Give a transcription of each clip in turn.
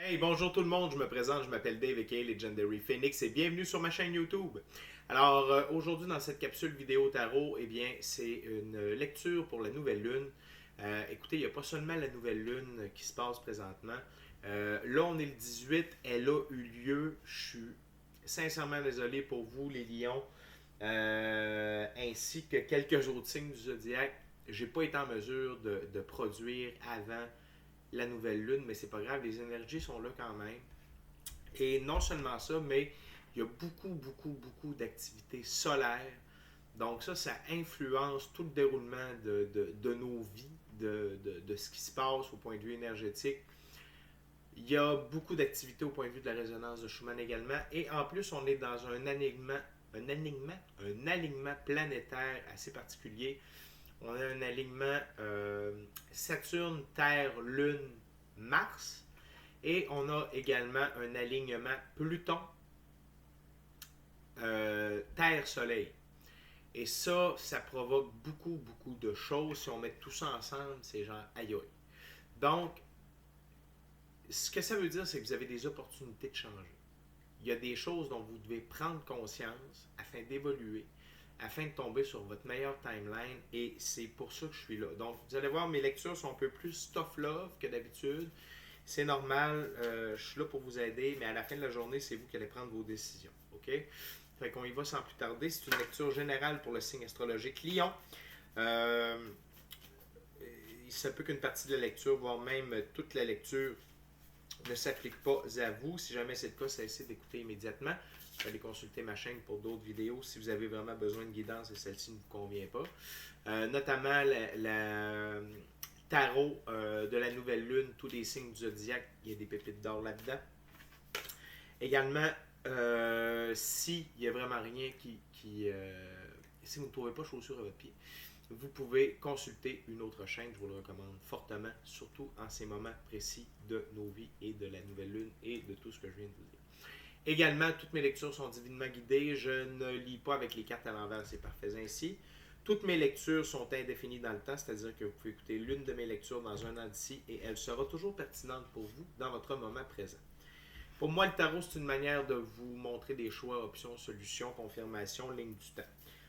Hey, bonjour tout le monde, je me présente, je m'appelle Dave aka Legendary Phoenix et bienvenue sur ma chaîne YouTube. Alors aujourd'hui dans cette capsule vidéo tarot, eh bien c'est une lecture pour la nouvelle lune. Écoutez, il n'y a pas seulement la nouvelle lune qui se passe présentement. Là on est le 18, elle a eu lieu, je suis sincèrement désolé pour vous les lions, ainsi que quelques autres signes du zodiaque. J'ai pas été en mesure de produire avant la nouvelle lune, mais c'est pas grave, les énergies sont là quand même. Et non seulement ça, mais il y a beaucoup d'activités solaires. Donc ça influence tout le déroulement de nos vies, de ce qui se passe au point de vue énergétique. Il y a beaucoup d'activités au point de vue de la résonance de Schumann également. Et en plus, on est dans un alignement planétaire assez particulier. On a un alignement Saturne, Terre, Lune, Mars. Et on a également un alignement Pluton, Terre-Soleil. Et ça provoque beaucoup de choses. Si on met tout ça ensemble, c'est genre aïe aïe. Donc, ce que ça veut dire, c'est que vous avez des opportunités de changer. Il y a des choses dont vous devez prendre conscience afin d'évoluer, afin de tomber sur votre meilleure timeline. Et c'est pour ça que je suis là. Donc, vous allez voir, mes lectures sont un peu plus tough love que d'habitude. C'est normal, je suis là pour vous aider, mais à la fin de la journée, c'est vous qui allez prendre vos décisions. OK? Fait qu'on y va sans plus tarder. C'est une lecture générale pour le signe astrologique Lion. Euh, il se peut qu'une partie de la lecture, voire même toute la lecture, ne s'applique pas à vous. Si jamais c'est le cas, cessez d'écouter immédiatement. Vous allez consulter ma chaîne pour d'autres vidéos si vous avez vraiment besoin de guidance et celle-ci ne vous convient pas. Notamment la tarot de la nouvelle lune, tous les signes du zodiaque, il y a des pépites d'or là-dedans. Également, s'il n'y a vraiment rien si vous ne trouvez pas chaussure à votre pied, vous pouvez consulter une autre chaîne, je vous le recommande fortement, surtout en ces moments précis de nos vies et de la nouvelle lune et de tout ce que je viens de vous dire. Également, toutes mes lectures sont divinement guidées, je ne lis pas avec les cartes à l'envers, c'est parfait ainsi. Toutes mes lectures sont indéfinies dans le temps, c'est-à-dire que vous pouvez écouter l'une de mes lectures dans un an d'ici et elle sera toujours pertinente pour vous dans votre moment présent. Pour moi, le tarot, c'est une manière de vous montrer des choix, options, solutions, confirmations, ligne du temps.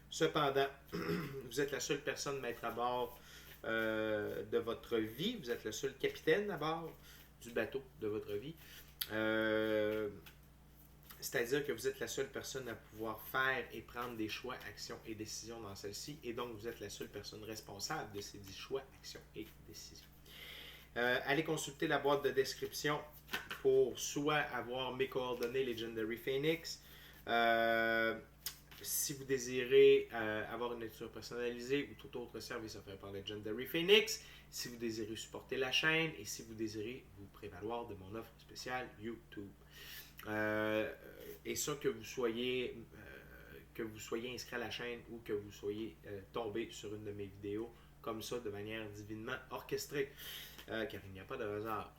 Cependant, vous êtes la seule personne maître à bord de votre vie. Vous êtes le seul capitaine à bord du bateau de votre vie. C'est-à-dire que vous êtes la seule personne à pouvoir faire et prendre des choix, actions et décisions dans celle-ci. Et donc, vous êtes la seule personne responsable de ces 10 choix, actions et décisions. Allez consulter la boîte de description pour soit avoir mes coordonnées Legendary Phoenix, si vous désirez avoir une lecture personnalisée ou tout autre service offert par Legendary Phoenix, si vous désirez supporter la chaîne et si vous désirez vous prévaloir de mon offre spéciale YouTube. Et ça, que vous soyez inscrit à la chaîne ou que vous soyez tombé sur une de mes vidéos comme ça de manière divinement orchestrée, car il n'y a pas de hasard.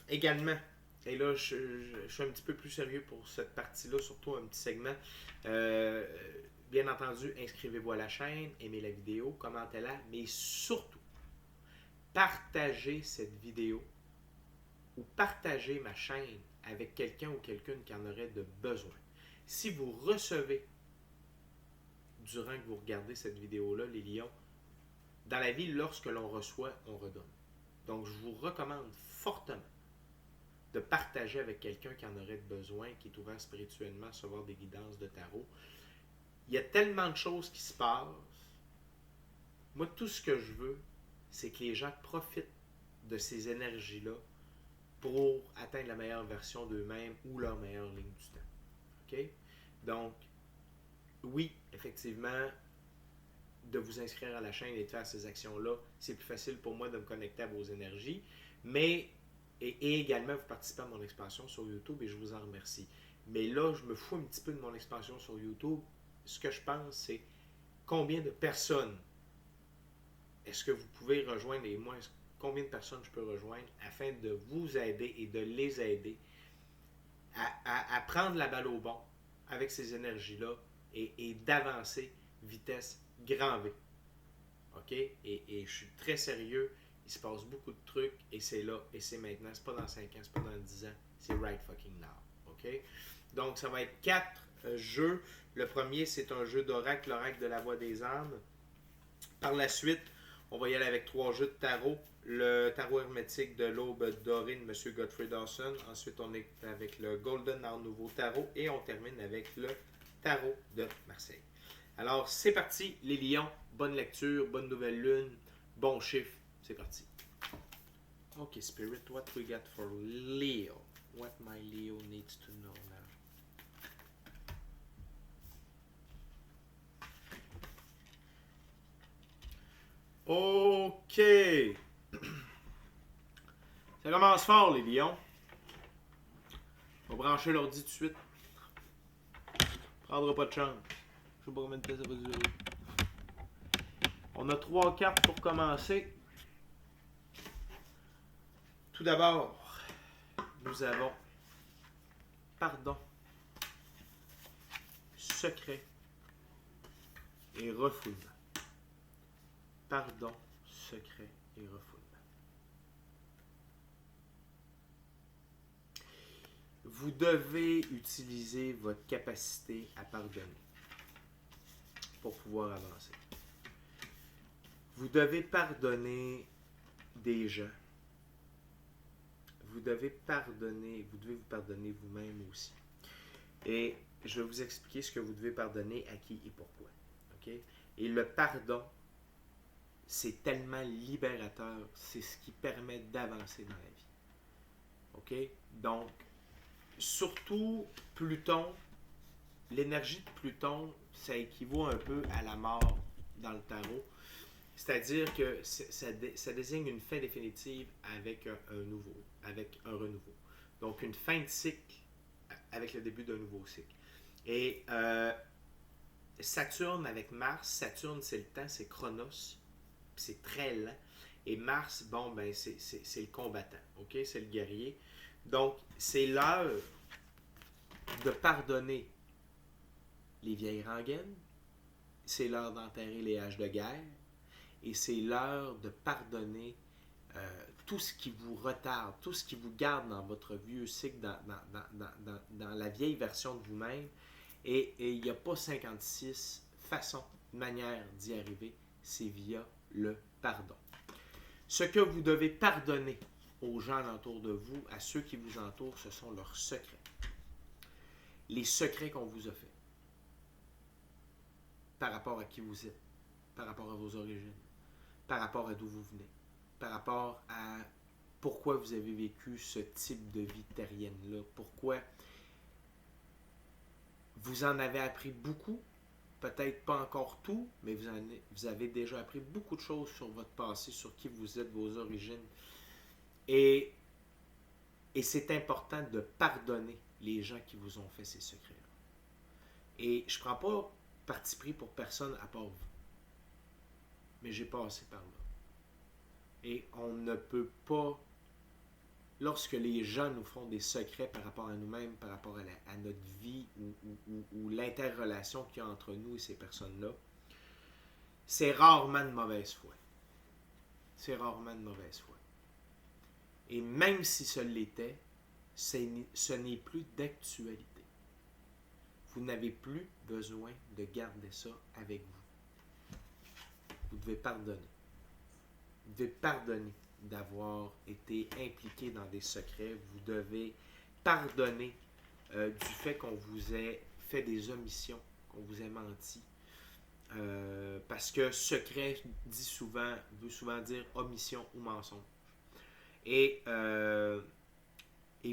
Également, et là je suis un petit peu plus sérieux pour cette partie-là, surtout un petit segment. Bien entendu, inscrivez-vous à la chaîne, aimez la vidéo, commentez-la, mais surtout, partagez cette vidéo ou partagez ma chaîne avec quelqu'un ou quelqu'une qui en aurait de besoin. Si vous recevez, durant que vous regardez cette vidéo-là, les lions, dans la vie, lorsque l'on reçoit, on redonne. Donc, je vous recommande fortement de partager avec quelqu'un qui en aurait besoin, qui est ouvert spirituellement à recevoir des guidances de tarot. Il y a tellement de choses qui se passent. Moi, tout ce que je veux, c'est que les gens profitent de ces énergies-là pour atteindre la meilleure version d'eux-mêmes ou leur meilleure ligne du temps. OK? Donc, oui, effectivement, de vous inscrire à la chaîne et de faire ces actions-là, c'est plus facile pour moi de me connecter à vos énergies, mais et également vous participez à mon expansion sur YouTube et je vous en remercie. Mais là, je me fous un petit peu de mon expansion sur YouTube. Ce que je pense, c'est combien de personnes est-ce que vous pouvez rejoindre et moi, combien de personnes je peux rejoindre afin de vous aider et de les aider à prendre la balle au bon avec ces énergies-là et d'avancer vitesse grand V. OK? Et je suis très sérieux il se passe beaucoup de trucs et c'est là et c'est maintenant. C'est pas dans 5 ans, c'est pas dans 10 ans. C'est right fucking now. OK? Donc, ça va être 4 jeux. Le premier, c'est un jeu d'oracle, l'oracle de la voix des âmes. Par la suite, on va y aller avec 3 jeux de tarot. Le tarot hermétique de l'aube dorée de M. Godfrey Dawson. Ensuite, on est avec le Golden Art Nouveau Tarot. Et on termine avec le tarot de Marseille. Alors, c'est parti, les lions. Bonne lecture, bonne nouvelle lune, bon chiffre. C'est parti. Ok, Spirit, what we got for Leo? What my Leo needs to know now. Ok. Ça commence fort, les lions. On va brancher l'ordi tout de suite. Prendra pas de chance. Je sais pas combien de temps ça va durer. On a 3 cartes pour commencer. Tout d'abord, nous avons pardon, secret et refoulement. Pardon, secret et refoulement. Vous devez utiliser votre capacité à pardonner pour pouvoir avancer. Vous devez pardonner des gens. Vous devez vous pardonner vous-même aussi. Et je vais vous expliquer ce que vous devez pardonner à qui et pourquoi. Okay? Et le pardon, c'est tellement libérateur, c'est ce qui permet d'avancer dans la vie. OK? Donc, surtout Pluton, l'énergie de Pluton, ça équivaut un peu à la mort dans le tarot. C'est-à-dire que ça désigne une fin définitive avec avec un renouveau. Donc, une fin de cycle avec le début d'un nouveau cycle. Et Saturne avec Mars, Saturne c'est le temps, c'est Chronos, c'est très lent. Et Mars, bon, ben c'est le combattant, ok? C'est le guerrier. Donc, c'est l'heure de pardonner les vieilles rengaines, c'est l'heure d'enterrer les haches de guerre, et c'est l'heure de pardonner tout ce qui vous retarde, tout ce qui vous garde dans votre vieux cycle, dans la vieille version de vous-même. Et il n'y a pas 56 façons, manières d'y arriver, c'est via le pardon. Ce que vous devez pardonner aux gens alentour de vous, à ceux qui vous entourent, ce sont leurs secrets. Les secrets qu'on vous a faits. Par rapport à qui vous êtes, par rapport à vos origines, par rapport à d'où vous venez, par rapport à pourquoi vous avez vécu ce type de vie terrienne-là, pourquoi vous en avez appris beaucoup, peut-être pas encore tout, mais vous avez déjà appris beaucoup de choses sur votre passé, sur qui vous êtes, vos origines. Et c'est important de pardonner les gens qui vous ont fait ces secrets-là. Et je ne prends pas parti pris pour personne à part vous. Mais j'ai passé par là. Et on ne peut pas, lorsque les gens nous font des secrets par rapport à nous-mêmes, par rapport à notre vie ou l'interrelation qu'il y a entre nous et ces personnes-là, c'est rarement de mauvaise foi. C'est rarement de mauvaise foi. Et même si ce l'était, ce n'est plus d'actualité. Vous n'avez plus besoin de garder ça avec vous. Vous devez pardonner. Vous devez pardonner d'avoir été impliqué dans des secrets. Vous devez pardonner du fait qu'on vous ait fait des omissions, qu'on vous ait menti. Parce que secret veut souvent dire omission ou mensonge. Et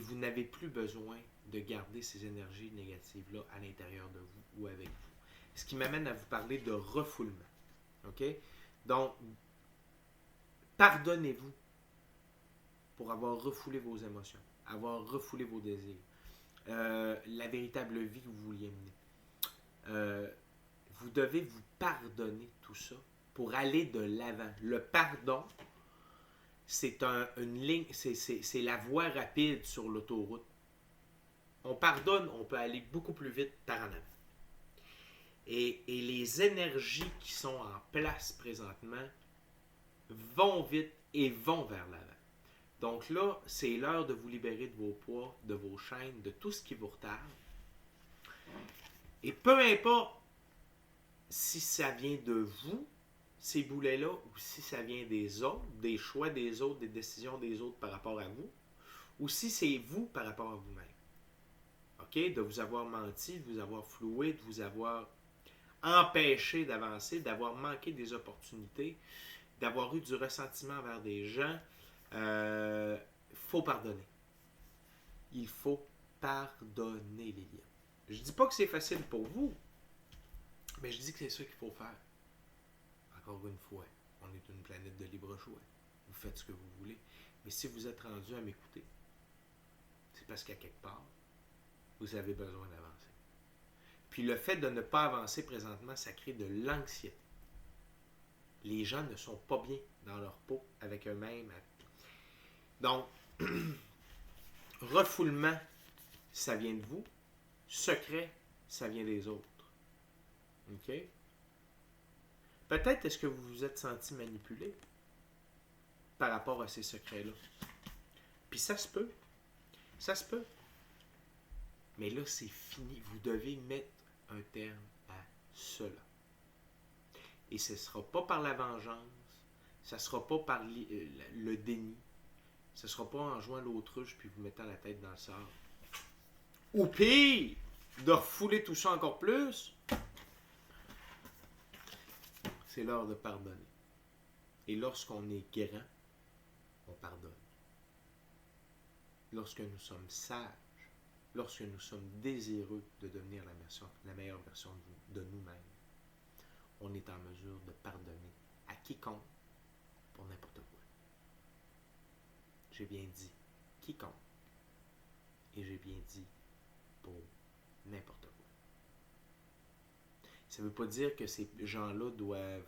vous n'avez plus besoin de garder ces énergies négatives-là à l'intérieur de vous ou avec vous. Ce qui m'amène à vous parler de refoulement. OK? Donc, pardonnez-vous pour avoir refoulé vos émotions, avoir refoulé vos désirs, la véritable vie que vous vouliez mener. Vous devez vous pardonner tout ça pour aller de l'avant. Le pardon, c'est une ligne, c'est la voie rapide sur l'autoroute. On pardonne, on peut aller beaucoup plus vite par en avant. Et les énergies qui sont en place présentement vont vite et vont vers l'avant. Donc là, c'est l'heure de vous libérer de vos poids, de vos chaînes, de tout ce qui vous retarde. Et peu importe si ça vient de vous, ces boulets-là, ou si ça vient des autres, des choix des autres, des décisions des autres par rapport à vous, ou si c'est vous par rapport à vous-même. OK? De vous avoir menti, de vous avoir floué, de vous avoir empêché d'avancer, d'avoir manqué des opportunités, d'avoir eu du ressentiment envers des gens. Faut pardonner. Il faut pardonner, Liliane. Je dis pas que c'est facile pour vous, mais je dis que c'est ça qu'il faut faire. Encore une fois, on est une planète de libre choix. Vous faites ce que vous voulez. Mais si vous êtes rendu à m'écouter, c'est parce qu'à quelque part, vous avez besoin d'avancer. Puis le fait de ne pas avancer présentement, ça crée de l'anxiété. Les gens ne sont pas bien dans leur peau avec eux-mêmes. Donc, refoulement, ça vient de vous. Secret, ça vient des autres. OK? Peut-être est-ce que vous vous êtes senti manipulé par rapport à ces secrets-là. Puis ça se peut. Ça se peut. Mais là, c'est fini. Vous devez mettre un terme à cela. Et ce ne sera pas par la vengeance. Ça ne sera pas par le déni. Ce ne sera pas en jouant l'autruche puis vous mettant la tête dans le sable. Ou pire, de refouler tout ça encore plus. C'est l'heure de pardonner. Et lorsqu'on est grand, on pardonne. Lorsque nous sommes sages, lorsque nous sommes désireux de devenir la meilleure version de nous-mêmes, on est en mesure de pardonner à quiconque pour n'importe quoi. J'ai bien dit quiconque. Et j'ai bien dit pour n'importe quoi. Ça ne veut pas dire que ces gens-là doivent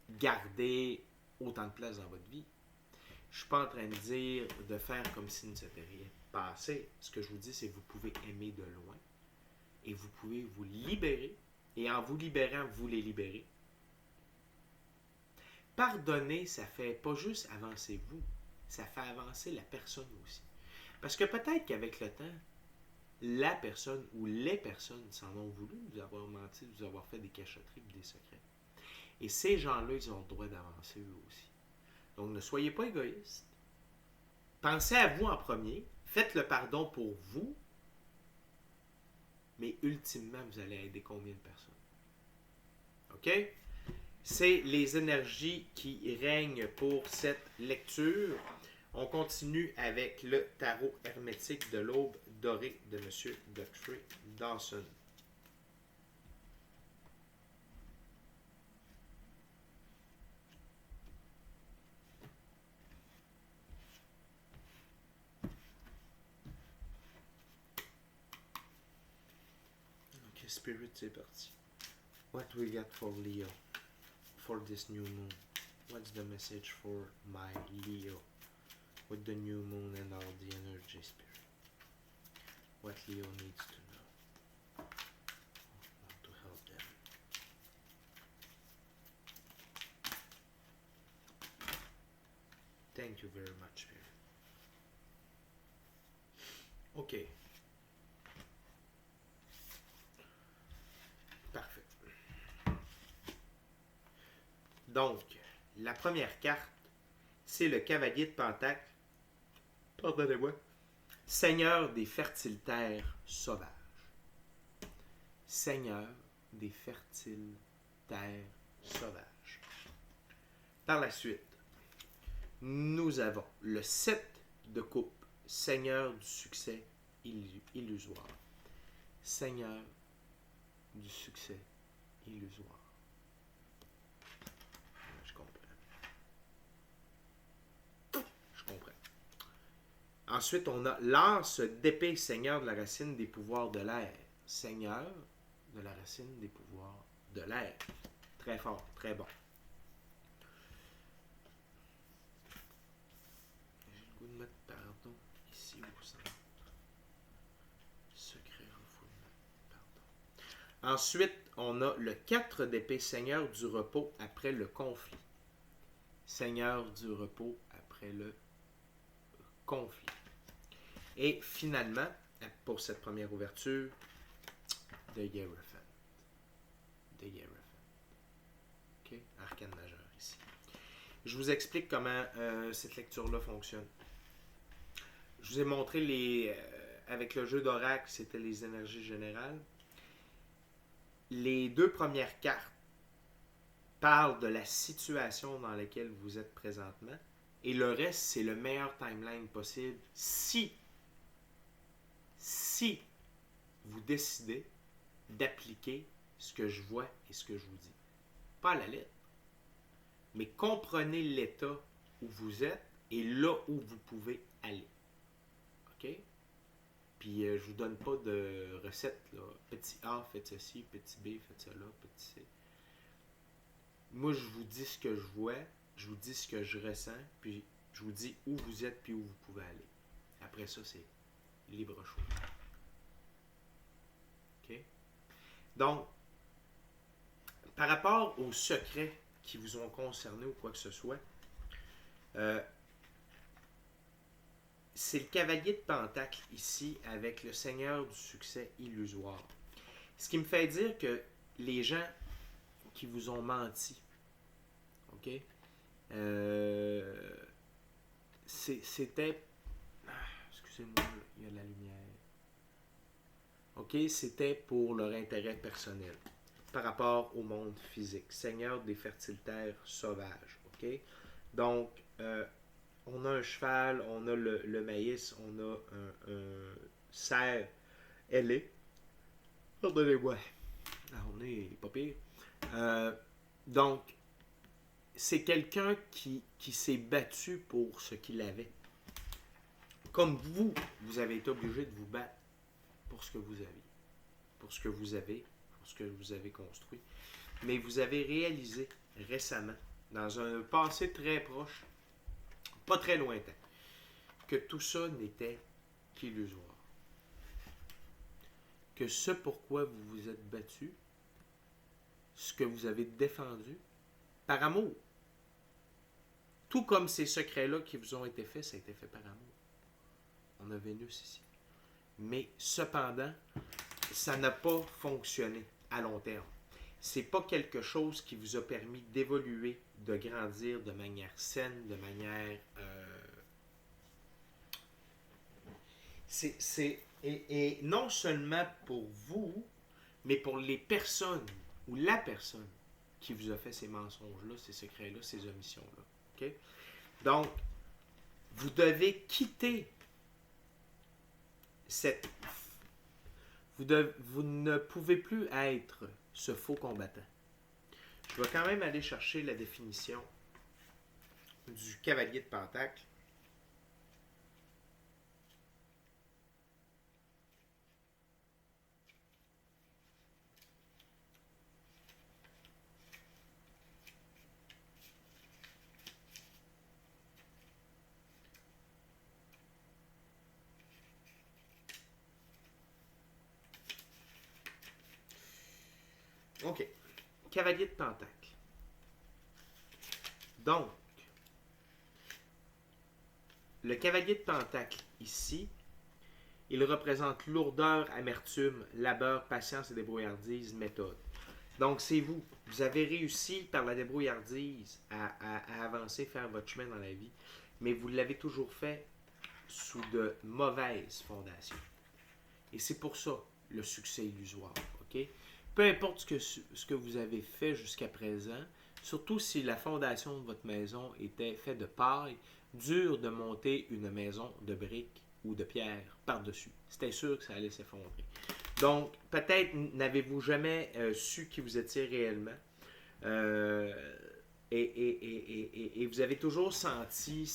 garder autant de place dans votre vie. Je ne suis pas en train de dire de faire comme s'il ne s'était rien passé. Ce que je vous dis, c'est que vous pouvez aimer de loin et vous pouvez vous libérer. Et en vous libérant, vous les libérez. Pardonner, ça fait pas juste avancer vous, ça fait avancer la personne aussi. Parce que peut-être qu'avec le temps, la personne ou les personnes s'en ont voulu, vous avoir menti, vous avoir fait des cachotteries et des secrets. Et ces gens-là, ils ont le droit d'avancer eux aussi. Donc, ne soyez pas égoïstes. Pensez à vous en premier. Faites le pardon pour vous. Mais ultimement, vous allez aider combien de personnes? OK? C'est les énergies qui règnent pour cette lecture. On continue avec le tarot hermétique de l'aube dorée de M. Godfrey Dawson. Ok, Spirit, c'est parti. What we got for Leo for this new moon? What's the message for my Leo with the new moon and all the energy, Spirit? What Leo needs to know. Want to help them. Thank you very much, Spirit. OK. Parfait. Donc, la première carte, c'est le cavalier de Pentacle. Pardonnez-moi. Seigneur des fertiles terres sauvages. Seigneur des fertiles terres sauvages. Par la suite, nous avons le 7 de coupe, Seigneur du succès illusoire. Seigneur du succès illusoire. Je comprends. Je comprends. Ensuite, on a l'as d'épée, Seigneur de la racine des pouvoirs de l'air. Seigneur de la racine des pouvoirs de l'air. Très fort, très bon. J'ai le goût de mettre pardon ici au centre. Secret refoulement, pardon. Ensuite, on a le 4 d'épée, Seigneur du repos après le conflit. Seigneur du repos après le conflit. Et finalement, pour cette première ouverture, de Hierophant. De Hierophant. OK? Arcane majeur ici. Je vous explique comment cette lecture-là fonctionne. Je vous ai montré avec le jeu d'oracle, c'était les énergies générales. Les deux premières cartes parlent de la situation dans laquelle vous êtes présentement. Et le reste, c'est le meilleur timeline possible si vous décidez d'appliquer ce que je vois et ce que je vous dis. Pas à la lettre, mais comprenez l'état où vous êtes et là où vous pouvez aller. OK? Puis je vous donne pas de recette, là. Petit A, faites ceci, petit B, faites cela, petit C. Moi, je vous dis ce que je vois, je vous dis ce que je ressens, puis je vous dis où vous êtes puis où vous pouvez aller. Après ça, c'est libre choix. OK? Donc, par rapport aux secrets qui vous ont concerné ou quoi que ce soit, c'est le cavalier de Pentacle ici avec le Seigneur du succès illusoire. Ce qui me fait dire que les gens qui vous ont menti, OK? C'était... excusez-moi, il y a de la lumière. OK? C'était pour leur intérêt personnel par rapport au monde physique. Seigneur des fertiles terres sauvages. OK? Donc, on a un cheval, on a le maïs, on a un cerf ailé. Pardonnez-moi. On est pas pire. Donc, c'est quelqu'un qui s'est battu pour ce qu'il avait. Comme vous avez été obligé de vous battre pour ce que vous avez. Pour ce que vous avez, pour ce que vous avez construit. Mais vous avez réalisé récemment, dans un passé très proche, pas très lointain, que tout ça n'était qu'illusoire. Que ce pourquoi vous vous êtes battu, ce que vous avez défendu, par amour. Tout comme ces secrets-là qui vous ont été faits, ça a été fait par amour. On a Vénus ici. Mais cependant, ça n'a pas fonctionné à long terme. C'est pas quelque chose qui vous a permis d'évoluer, de grandir de manière saine, de manière... Et non seulement pour vous, mais pour les personnes ou la personne qui vous a fait ces mensonges-là, ces secrets-là, ces omissions-là. Okay? Donc, vous devez quitter cette... Vous ne pouvez plus être ce faux combattant. Je vais quand même aller chercher la définition du cavalier de Pentacle. OK. Cavalier de Pentacle. Donc, le cavalier de Pentacle ici, il représente lourdeur, amertume, labeur, patience et débrouillardise, méthode. Donc, c'est vous. Vous avez réussi par la débrouillardise à avancer, faire votre chemin dans la vie, mais vous l'avez toujours fait sous de mauvaises fondations. Et c'est pour ça le succès illusoire. OK? Peu importe ce que vous avez fait jusqu'à présent, surtout si la fondation de votre maison était faite de paille, dur de monter une maison de briques ou de pierre par-dessus. C'était sûr que ça allait s'effondrer. Donc, peut-être n'avez-vous jamais su qui vous étiez réellement. Et vous avez toujours senti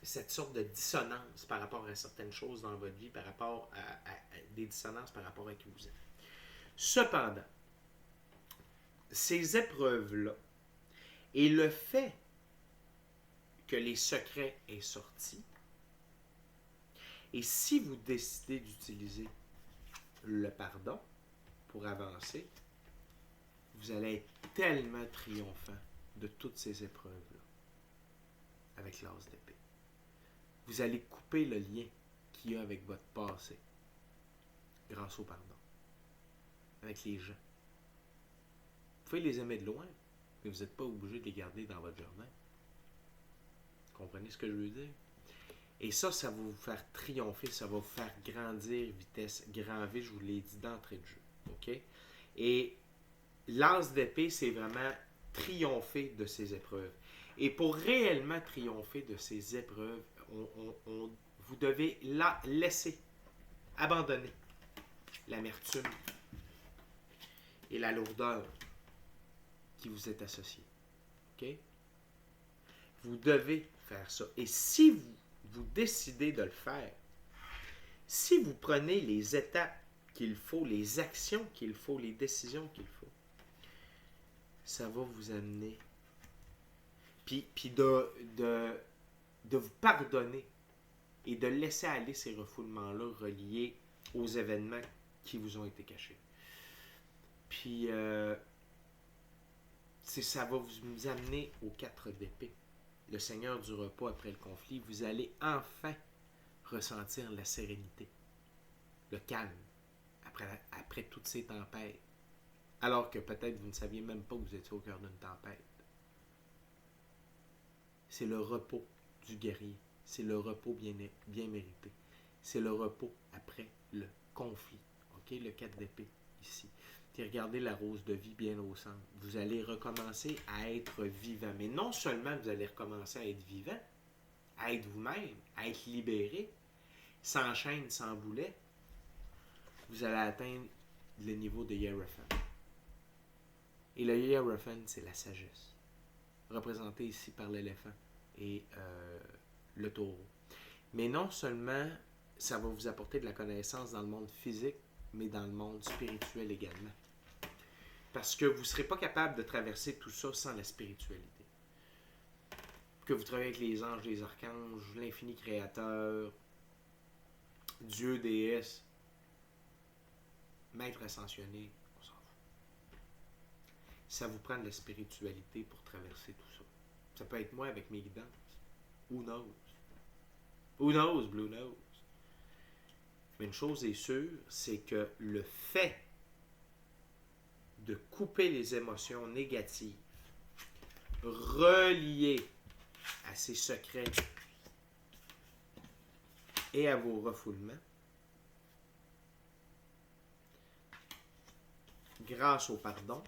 cette sorte de dissonance par rapport à certaines choses dans votre vie, par rapport à des dissonances par rapport à qui vous êtes. Cependant, ces épreuves-là et le fait que les secrets aient sorti, et si vous décidez d'utiliser le pardon pour avancer, vous allez être tellement triomphant de toutes ces épreuves-là. avec l'as d'épée. Vous allez couper le lien qu'il y a avec votre passé grâce au pardon. Avec les gens. Vous pouvez les aimer de loin, mais vous n'êtes pas obligé de les garder dans votre jardin. Comprenez ce que je veux dire? Et ça va vous faire triompher, ça va vous faire grandir, vitesse grand V, je vous l'ai dit d'entrée de jeu. OK? Et l'as d'épée, c'est vraiment triompher de ces épreuves. Et pour réellement triompher de ces épreuves, vous devez laisser, abandonner l'amertume et la lourdeur qui vous est associée. OK? Vous devez faire ça. Et si vous décidez de le faire, si vous prenez les étapes qu'il faut, les actions qu'il faut, les décisions qu'il faut, ça va vous amener. Puis de vous pardonner et de laisser aller ces refoulements-là reliés aux événements qui vous ont été cachés. Puis, ça va vous amener aux 4 d'épée. Le Seigneur du repos après le conflit, vous allez enfin ressentir la sérénité, le calme, après toutes ces tempêtes. Alors que peut-être vous ne saviez même pas que vous étiez au cœur d'une tempête. C'est le repos du guerrier. C'est le repos bien mérité. C'est le repos après le conflit. OK? Le 4 d'épée, ici. Puis regardez la rose de vie bien au centre. Vous allez recommencer à être vivant. Mais non seulement vous allez recommencer à être vivant, à être vous-même, à être libéré, sans chaîne, sans boulet, vous allez atteindre le niveau de Hierophant. Et le Hierophant, c'est la sagesse, représenté ici par l'éléphant et le taureau. Mais non seulement ça va vous apporter de la connaissance dans le monde physique, mais dans le monde spirituel également. Parce que vous ne serez pas capable de traverser tout ça sans la spiritualité. Que vous travaillez avec les anges, les archanges, l'infini créateur, Dieu, déesse, maître ascensionné, on s'en fout. Ça vous prend de la spiritualité pour traverser tout ça. Ça peut être moi avec mes guidances. Who knows? Who knows, Blue knows? Mais une chose est sûre, c'est que le fait de couper les émotions négatives reliées à ces secrets et à vos refoulements, grâce au pardon,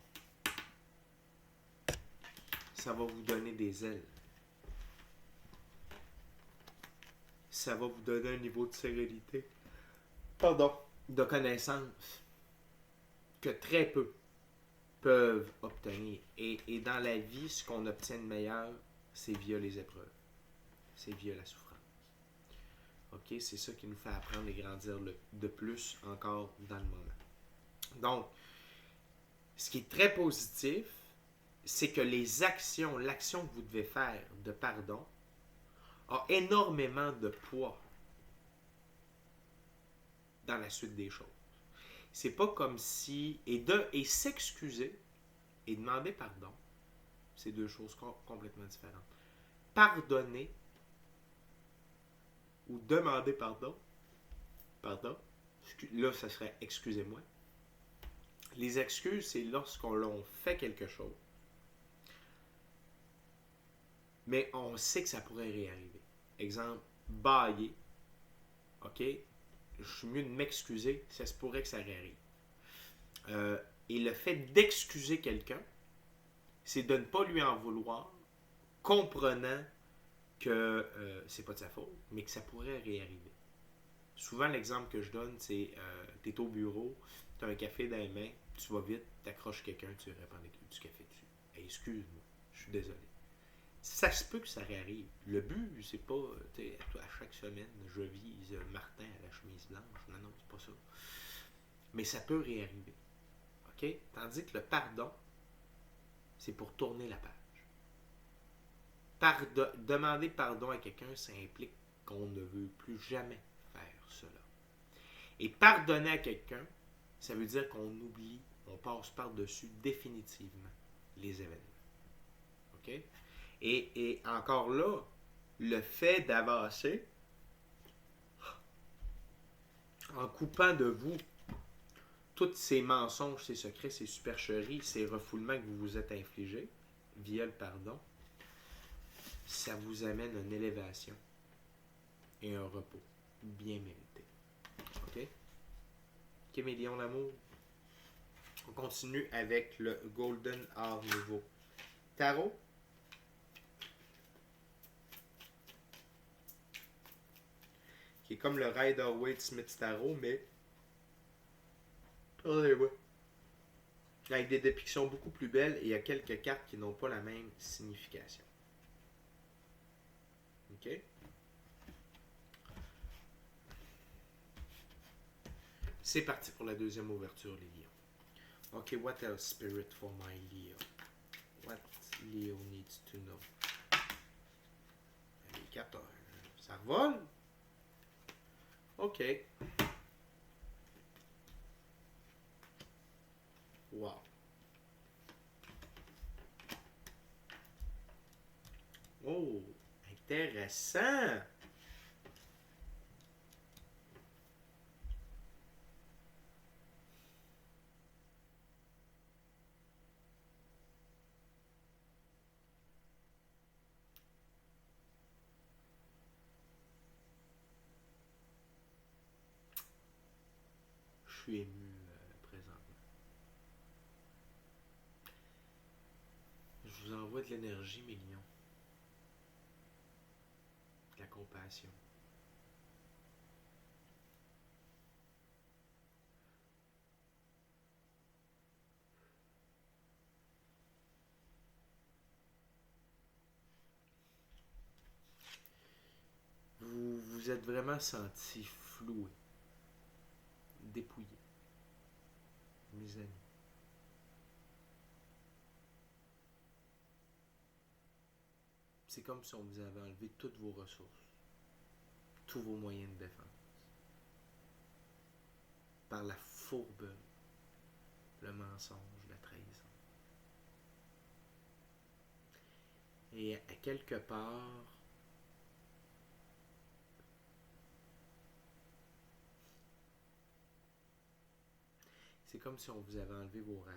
ça va vous donner des ailes. Ça va vous donner un niveau de sérénité, de connaissance que très peu peuvent obtenir. Et dans la vie, ce qu'on obtient de meilleur, c'est via les épreuves. C'est via la souffrance. OK? C'est ça qui nous fait apprendre et grandir de plus encore dans le moment. Donc, ce qui est très positif, c'est que l'action que vous devez faire de pardon a énormément de poids dans la suite des choses. C'est pas comme si... Et s'excuser et demander pardon, c'est deux choses complètement différentes. Pardonner ou demander pardon, là, ça serait excusez-moi. Les excuses, c'est lorsqu'on fait quelque chose, mais on sait que ça pourrait réarriver. Exemple, bailler. OK? Je suis mieux de m'excuser, ça se pourrait que ça réarrive. Et le fait d'excuser quelqu'un, c'est de ne pas lui en vouloir, comprenant que c'est pas de sa faute, mais que ça pourrait réarriver. Souvent, l'exemple que je donne, c'est tu es au bureau, tu as un café dans les mains, tu vas vite, tu accroches quelqu'un, tu lui répands du café dessus. Hey, excuse-moi, je suis désolé. Ça se peut que ça réarrive. Le but, c'est pas, à chaque semaine, je vise Martin à la chemise blanche. Non, c'est pas ça. Mais ça peut réarriver. OK? Tandis que le pardon, c'est pour tourner la page. Demander pardon à quelqu'un, ça implique qu'on ne veut plus jamais faire cela. Et pardonner à quelqu'un, ça veut dire qu'on oublie, on passe par-dessus définitivement les événements. OK? Et encore là, le fait d'avancer en coupant de vous tous ces mensonges, ces secrets, ces supercheries, ces refoulements que vous vous êtes infligés via le pardon, ça vous amène une élévation et un repos bien mérité. OK? OK, mes lions d'amour. On continue avec le Golden Art Nouveau. Tarot. Qui est comme le Rider-Waite-Smith Tarot, mais regardez-moi. Avec des dépictions beaucoup plus belles et il y a quelques cartes qui n'ont pas la même signification. OK? C'est parti pour la deuxième ouverture, les lions. OK, what else, Spirit, for my Leo? What Leo needs to know? Les cartes, ça revole? OK. Wow. Oh, intéressant. Je suis ému présentement. Je vous envoie de l'énergie, mes lions. De la compassion. Vous vous êtes vraiment senti floué, dépouillé, mes amis. C'est comme si on vous avait enlevé toutes vos ressources, tous vos moyens de défense, par la fourberie, le mensonge, la trahison. Et à quelque part, c'est comme si on vous avait enlevé vos rêves.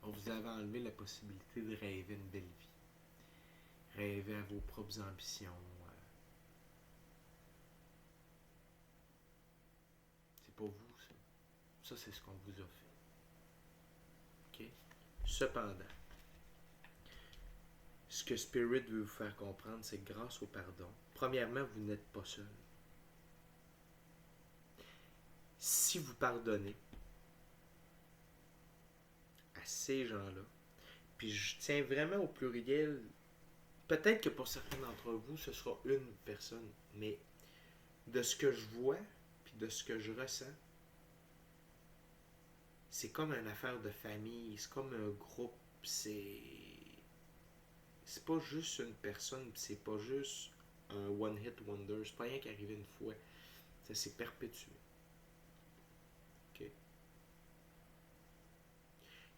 On vous avait enlevé la possibilité de rêver une belle vie. Rêver à vos propres ambitions. C'est pas vous, ça. Ça, c'est ce qu'on vous a fait. OK? Cependant, ce que Spirit veut vous faire comprendre, c'est que grâce au pardon, premièrement, vous n'êtes pas seul. Si vous pardonnez à ces gens-là, puis je tiens vraiment au pluriel, peut-être que pour certains d'entre vous, ce sera une personne, mais de ce que je vois, puis de ce que je ressens, c'est comme une affaire de famille, c'est comme un groupe, c'est pas juste une personne, c'est pas juste un one hit wonder, c'est pas rien qui arrive une fois, ça s'est perpétué. OK?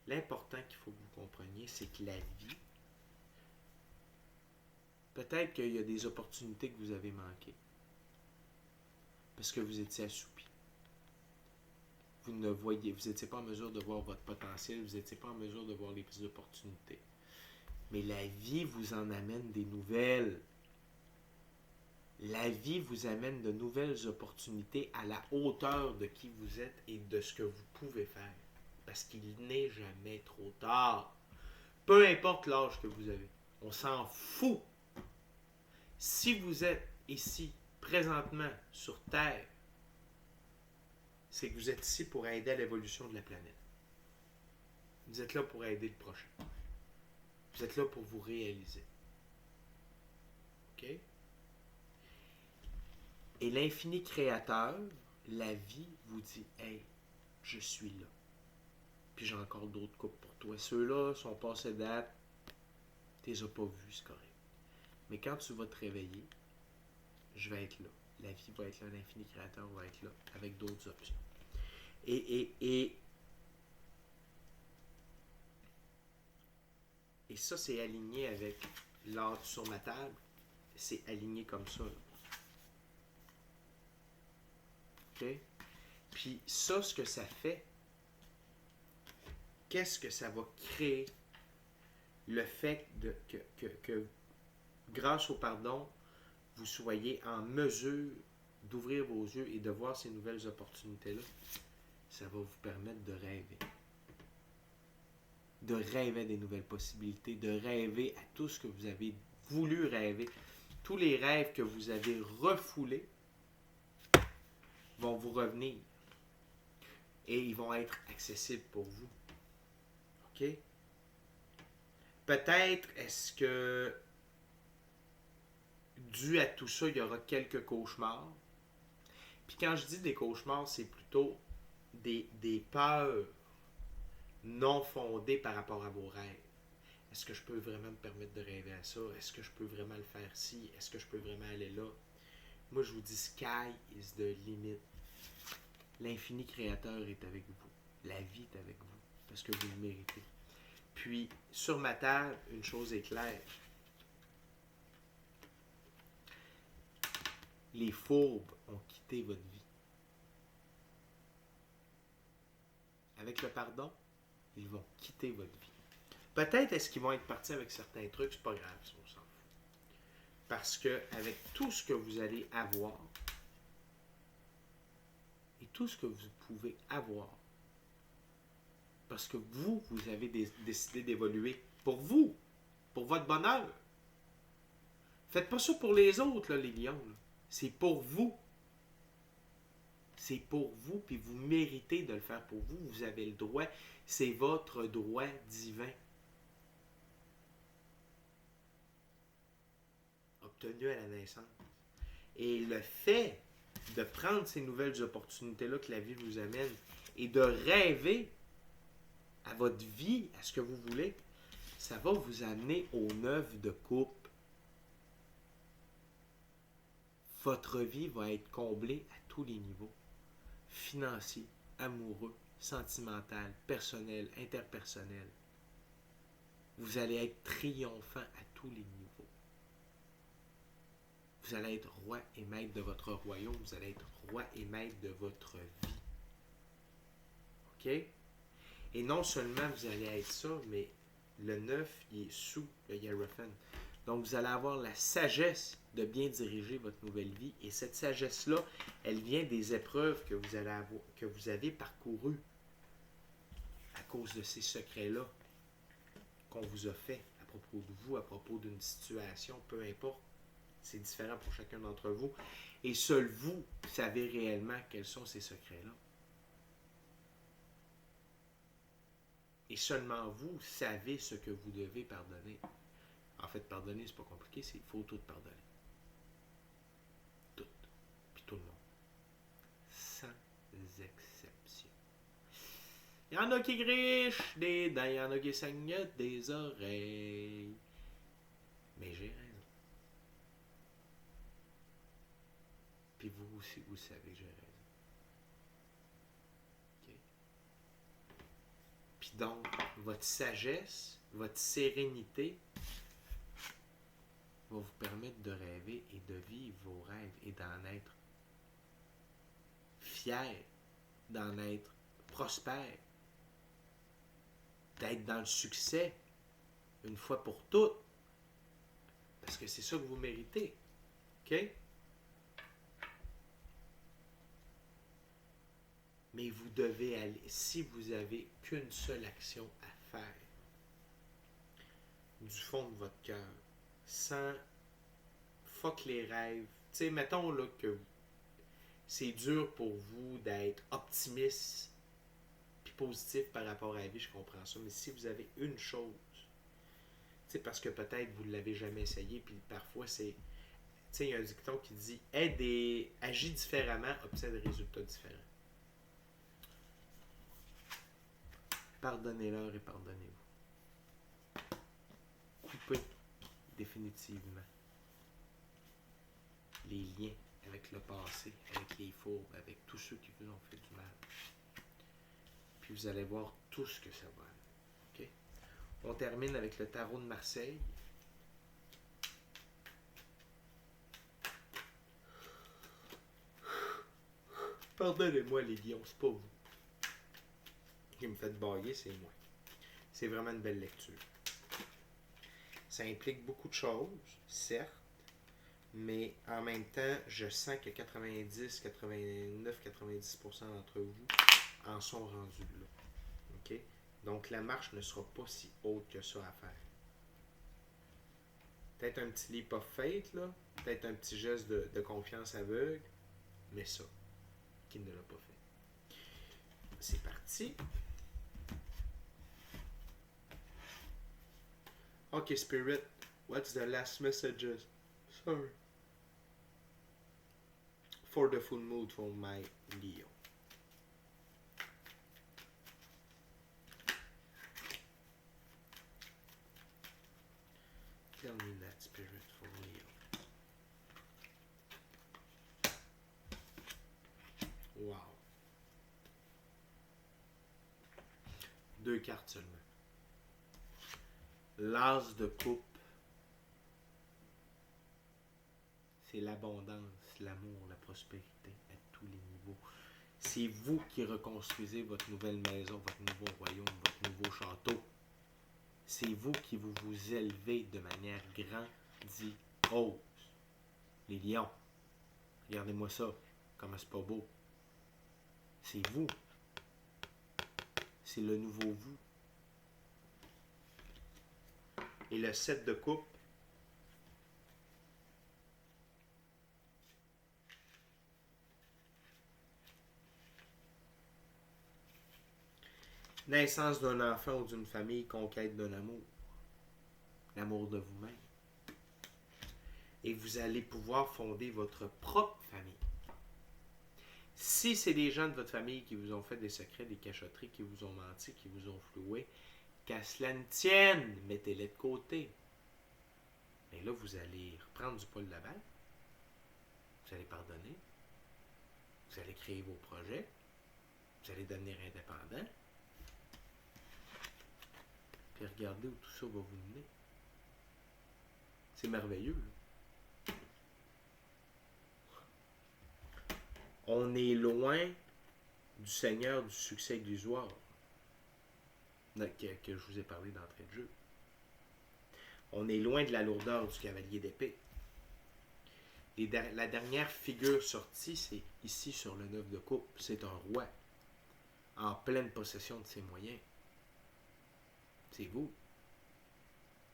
L'important qu'il faut que vous compreniez, c'est que la vie, peut-être qu'il y a des opportunités que vous avez manquées, parce que vous étiez assoupi. Vous n'étiez pas en mesure de voir votre potentiel, vous n'étiez pas en mesure de voir les opportunités. Mais la vie vous en amène des nouvelles. La vie vous amène de nouvelles opportunités à la hauteur de qui vous êtes et de ce que vous pouvez faire. Parce qu'il n'est jamais trop tard. Peu importe l'âge que vous avez. On s'en fout. Si vous êtes ici, présentement, sur Terre, c'est que vous êtes ici pour aider à l'évolution de la planète. Vous êtes là pour aider le prochain. Vous êtes là pour vous réaliser. OK? Et l'infini créateur, la vie, vous dit « Hey, je suis là. Puis j'ai encore d'autres couples pour toi. Ceux-là sont passés date. Tu les as pas vus, c'est correct. Mais quand tu vas te réveiller, je vais être là. La vie va être là, l'infini créateur va être là, avec d'autres options. Et ça, c'est aligné avec là, sur ma table, c'est aligné comme ça. Là. OK? Puis ça, ce que ça fait, qu'est-ce que ça va créer? Le fait que grâce au pardon, vous soyez en mesure d'ouvrir vos yeux et de voir ces nouvelles opportunités-là, ça va vous permettre de rêver. De rêver à des nouvelles possibilités, de rêver à tout ce que vous avez voulu rêver. Tous les rêves que vous avez refoulés vont vous revenir et ils vont être accessibles pour vous. OK? Peut-être est-ce que dû à tout ça, il y aura quelques cauchemars. Puis quand je dis des cauchemars, c'est plutôt des peurs non fondées par rapport à vos rêves. Est-ce que je peux vraiment me permettre de rêver à ça? Est-ce que je peux vraiment le faire ci? Est-ce que je peux vraiment aller là? Moi, je vous dis, sky is the limit. L'infini créateur est avec vous. La vie est avec vous. Parce que vous le méritez. Puis, sur ma table, une chose est claire. Les fourbes ont quitté votre vie. Avec le pardon, ils vont quitter votre vie. Peut-être est-ce qu'ils vont être partis avec certains trucs, c'est pas grave, ça, on s'en fout. Parce que avec tout ce que vous allez avoir, et tout ce que vous pouvez avoir, parce que vous avez décidé d'évoluer pour vous, pour votre bonheur. Faites pas ça pour les autres, là, les lions. Là. C'est pour vous. C'est pour vous, puis vous méritez de le faire pour vous. Vous avez le droit. C'est votre droit divin. Obtenu à la naissance. Et le fait de prendre ces nouvelles opportunités-là que la vie vous amène et de rêver à votre vie, à ce que vous voulez, ça va vous amener aux 9 de coupe. Votre vie va être comblée à tous les niveaux. Financier, amoureux, sentimental, personnel, interpersonnel. Vous allez être triomphant à tous les niveaux. Vous allez être roi et maître de votre royaume. Vous allez être roi et maître de votre vie. OK? Et non seulement vous allez être ça, mais le 9, il est sous le Hiérophant. Donc, vous allez avoir la sagesse de bien diriger votre nouvelle vie. Et cette sagesse-là, elle vient des épreuves que vous avez parcourues à cause de ces secrets-là qu'on vous a fait à propos de vous, à propos d'une situation, peu importe. C'est différent pour chacun d'entre vous. Et seul vous savez réellement quels sont ces secrets-là. Et seulement vous savez ce que vous devez pardonner. En fait, pardonner, c'est pas compliqué, il faut tout pardonner. Tout. Puis tout le monde. Sans exception. Il y en a qui grichent des dents, il y en a qui saignent des oreilles. Mais j'ai raison. Puis vous aussi, vous savez que j'ai raison. Okay. Puis donc, votre sagesse, votre sérénité va vous permettre de rêver et de vivre vos rêves et d'en être fier, d'en être prospère, d'être dans le succès une fois pour toutes. Parce que c'est ça que vous méritez. OK? Mais vous devez aller, si vous n'avez qu'une seule action à faire, du fond de votre cœur, sans fuck les rêves. Tu sais, mettons là que c'est dur pour vous d'être optimiste puis positif par rapport à la vie, je comprends ça. Mais si vous avez une chose, tu sais, parce que peut-être vous ne l'avez jamais essayé, puis parfois c'est. Tu sais, il y a un dicton qui dit agis différemment, obtiens des résultats différents. Pardonnez-leur et pardonnez-vous. Coupez définitivement les liens avec le passé, avec les fourbes, avec tous ceux qui vous ont fait du mal. Puis vous allez voir tout ce que ça va. Okay? On termine avec le tarot de Marseille. Pardonnez-moi les lions, c'est pas vous qui me faites bailler, c'est moi. C'est vraiment une belle lecture. Ça implique beaucoup de choses, certes, mais en même temps, je sens que 90, 89, 90% d'entre vous en sont rendus là. OK? Donc la marche ne sera pas si haute que ça à faire. Peut-être un petit leap of faith, là. Peut-être un petit geste de confiance aveugle. Mais ça, qui ne l'a pas fait. C'est parti. Ok, Spirit. What's the last messages? Sorry. For the full mood for my Leo. Tell me that, Spirit, for Leo. Wow. 2 cartes seulement. L'as de coupe. C'est l'abondance, l'amour, la prospérité à tous les niveaux. C'est vous qui reconstruisez votre nouvelle maison, votre nouveau royaume, votre nouveau château. C'est vous qui vous élevez de manière grandiose. Les lions, regardez-moi ça, comment c'est pas beau. C'est vous. C'est le nouveau vous. Et le 7 de coupe, naissance d'un enfant ou d'une famille, conquête d'un amour. L'amour de vous-même. Et vous allez pouvoir fonder votre propre famille. Si c'est des gens de votre famille qui vous ont fait des secrets, des cachotteries, qui vous ont menti, qui vous ont floué, qu'à cela ne tienne, mettez-les de côté. Mais là, vous allez reprendre du poil de la balle. Vous allez pardonner. Vous allez créer vos projets. Vous allez devenir indépendant. Puis regardez où tout ça va vous mener. C'est merveilleux. Là. On est loin du Seigneur du succès illusoire que je vous ai parlé d'entrée de jeu. On est loin de la lourdeur du cavalier d'épée. Et la dernière figure sortie, c'est ici sur le 9 de coupe. C'est un roi en pleine possession de ses moyens. C'est vous.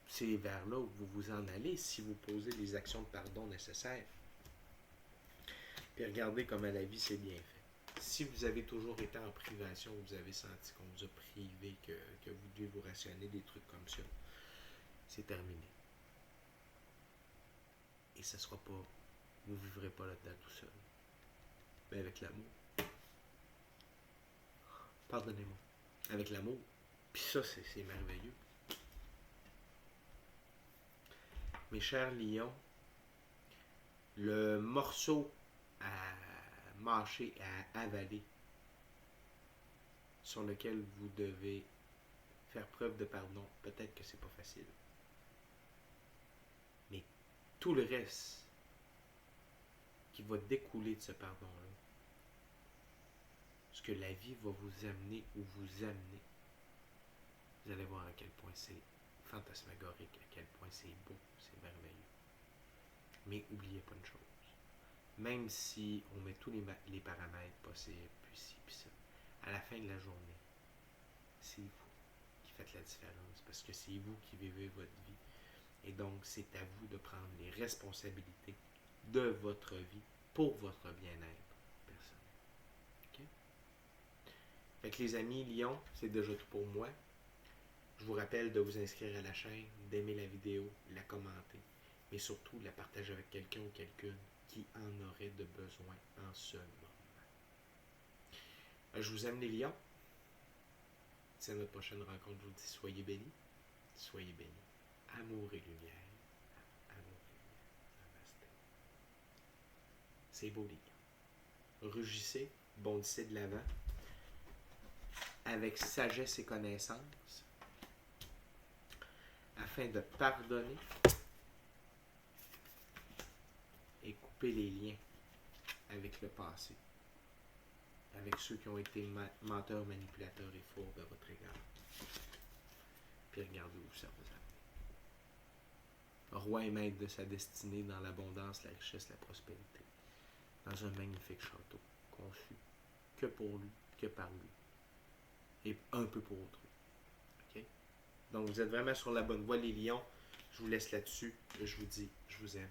C'est vers là où vous vous en allez si vous posez les actions de pardon nécessaires. Puis regardez comment la vie s'est bien faite. Si vous avez toujours été en privation, vous avez senti qu'on vous a privé, que vous devez vous rationner des trucs comme ça, c'est terminé. Et ça sera pas, vous ne vivrez pas là-dedans tout seul. Mais avec l'amour. Pardonnez-moi. Avec l'amour. Puis ça, c'est merveilleux. Mes chers lions, le morceau à mâcher, à avaler, sur lequel vous devez faire preuve de pardon, peut-être que c'est pas facile. Mais tout le reste qui va découler de ce pardon-là, ce que la vie va vous amener ou vous amener, vous allez voir à quel point c'est fantasmagorique, à quel point c'est beau, c'est merveilleux. Mais n'oubliez pas une chose. Même si on met tous les paramètres possibles, puis ci, puis ça, à la fin de la journée, c'est vous qui faites la différence, parce que c'est vous qui vivez votre vie. Et donc, c'est à vous de prendre les responsabilités de votre vie pour votre bien-être personnel. OK? Fait que les amis, Lyon, c'est déjà tout pour moi. Je vous rappelle de vous inscrire à la chaîne, d'aimer la vidéo, la commenter, mais surtout la partager avec quelqu'un ou quelqu'une qui en aurait de besoin en ce moment. Je vous aime les lions. C'est notre prochaine rencontre. Je vous dis soyez bénis. Soyez bénis. Amour et lumière. Amour et lumière. Namasté. C'est beau les lions. Rugissez, bondissez de l'avant avec sagesse et connaissance afin de pardonner et couper les liens avec le passé. avec ceux qui ont été menteurs, manipulateurs et fourbes à votre égard. Puis regardez où ça vous amène. Roi et maître de sa destinée dans l'abondance, la richesse, la prospérité. Dans un magnifique château, conçu que pour lui, que par lui. Et un peu pour autrui. Okay? Donc vous êtes vraiment sur la bonne voie, les lions. Je vous laisse là-dessus. Je vous dis, je vous aime.